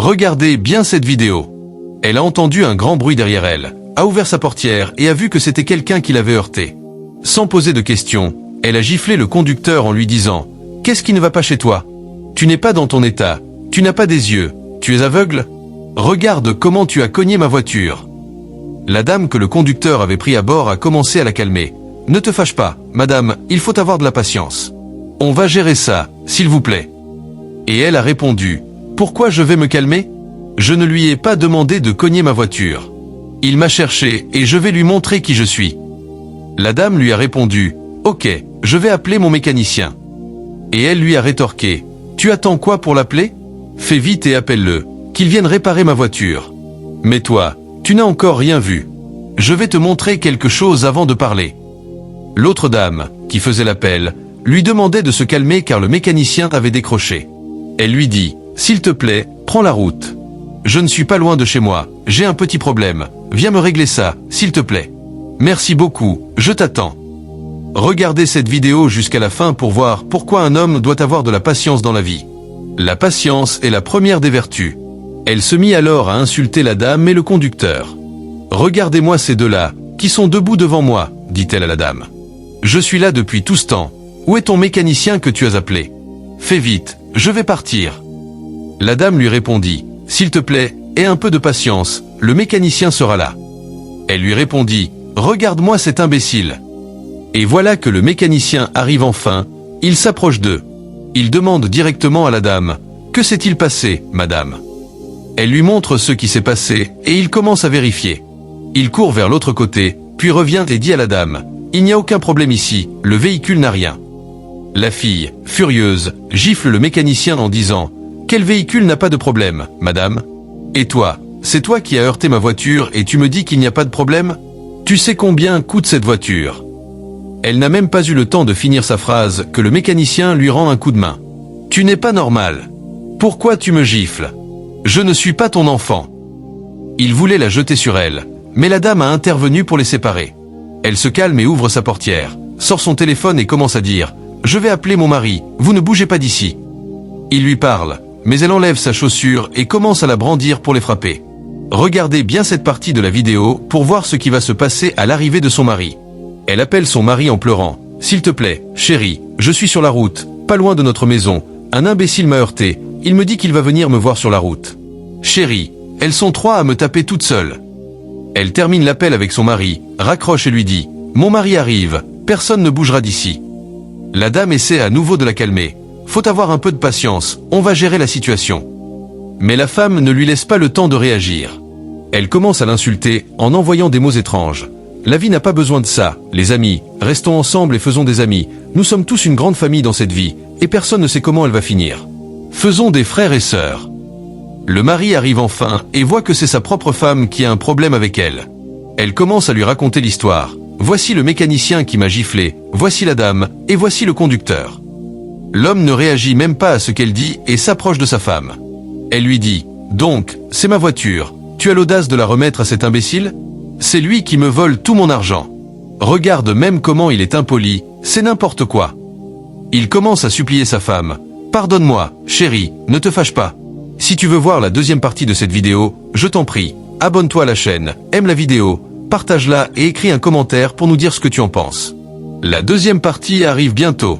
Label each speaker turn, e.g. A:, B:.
A: Regardez bien cette vidéo. Elle a entendu un grand bruit derrière elle, a ouvert sa portière et a vu que c'était quelqu'un qui l'avait heurté. Sans poser de questions, elle a giflé le conducteur en lui disant « Qu'est-ce qui ne va pas chez toi? Tu n'es pas dans ton état, tu n'as pas des yeux, tu es aveugle? Regarde comment tu as cogné ma voiture. » La dame que le conducteur avait pris à bord a commencé à la calmer. « Ne te fâche pas, madame, il faut avoir de la patience. On va gérer ça, s'il vous plaît. » Et elle a répondu « Pourquoi je vais me calmer? Je ne lui ai pas demandé de cogner ma voiture. Il m'a cherché et je vais lui montrer qui je suis. » La dame lui a répondu « Ok, je vais appeler mon mécanicien. » Et elle lui a rétorqué « Tu attends quoi pour l'appeler? Fais vite et appelle-le, qu'il vienne réparer ma voiture. Mais toi, tu n'as encore rien vu. Je vais te montrer quelque chose avant de parler. » L'autre dame, qui faisait l'appel, lui demandait de se calmer car le mécanicien avait décroché. Elle lui dit « S'il te plaît, prends la route. Je ne suis pas loin de chez moi, j'ai un petit problème, viens me régler ça, s'il te plaît. Merci beaucoup, je t'attends. » Regardez cette vidéo jusqu'à la fin pour voir pourquoi un homme doit avoir de la patience dans la vie. La patience est la première des vertus. Elle se mit alors à insulter la dame et le conducteur. « Regardez-moi ces deux-là, qui sont debout devant moi, dit-elle à la dame. Je suis là depuis tout ce temps. Où est ton mécanicien que tu as appelé? Fais vite, je vais partir. » La dame lui répondit « S'il te plaît, aie un peu de patience, le mécanicien sera là. » Elle lui répondit « Regarde-moi cet imbécile. » Et voilà que le mécanicien arrive enfin, il s'approche d'eux. Il demande directement à la dame « Que s'est-il passé, madame ?» Elle lui montre ce qui s'est passé et il commence à vérifier. Il court vers l'autre côté, puis revient et dit à la dame « Il n'y a aucun problème ici, le véhicule n'a rien. » La fille, furieuse, gifle le mécanicien en disant « Quel véhicule n'a pas de problème, madame? Et toi, c'est toi qui as heurté ma voiture et tu me dis qu'il n'y a pas de problème? Tu sais combien coûte cette voiture? » Elle n'a même pas eu le temps de finir sa phrase que le mécanicien lui rend un coup de main. « Tu n'es pas normal. Pourquoi tu me gifles? Je ne suis pas ton enfant. » Il voulait la jeter sur elle, mais la dame a intervenu pour les séparer. Elle se calme et ouvre sa portière, sort son téléphone et commence à dire « Je vais appeler mon mari, vous ne bougez pas d'ici. » Il lui parle, mais elle enlève sa chaussure et commence à la brandir pour les frapper. Regardez bien cette partie de la vidéo pour voir ce qui va se passer à l'arrivée de son mari. Elle appelle son mari en pleurant. « S'il te plaît, chérie, je suis sur la route, pas loin de notre maison. Un imbécile m'a heurté, il me dit qu'il va venir me voir sur la route. Chérie, elles sont trois à me taper toutes seules. » Elle termine l'appel avec son mari, raccroche et lui dit « Mon mari arrive, personne ne bougera d'ici. » La dame essaie à nouveau de la calmer. « Faut avoir un peu de patience, on va gérer la situation. » Mais la femme ne lui laisse pas le temps de réagir. Elle commence à l'insulter en envoyant des mots étranges. « La vie n'a pas besoin de ça, les amis, restons ensemble et faisons des amis. Nous sommes tous une grande famille dans cette vie, et personne ne sait comment elle va finir. Faisons des frères et sœurs. » Le mari arrive enfin et voit que c'est sa propre femme qui a un problème avec elle. Elle commence à lui raconter l'histoire. « Voici le mécanicien qui m'a giflé, voici la dame, et voici le conducteur. » L'homme ne réagit même pas à ce qu'elle dit et s'approche de sa femme. Elle lui dit « Donc, c'est ma voiture, tu as l'audace de la remettre à cet imbécile? C'est lui qui me vole tout mon argent. Regarde même comment il est impoli, c'est n'importe quoi. » Il commence à supplier sa femme. « Pardonne-moi, chérie, ne te fâche pas. Si tu veux voir la deuxième partie de cette vidéo, je t'en prie, abonne-toi à la chaîne, aime la vidéo, partage-la et écris un commentaire pour nous dire ce que tu en penses. La deuxième partie arrive bientôt.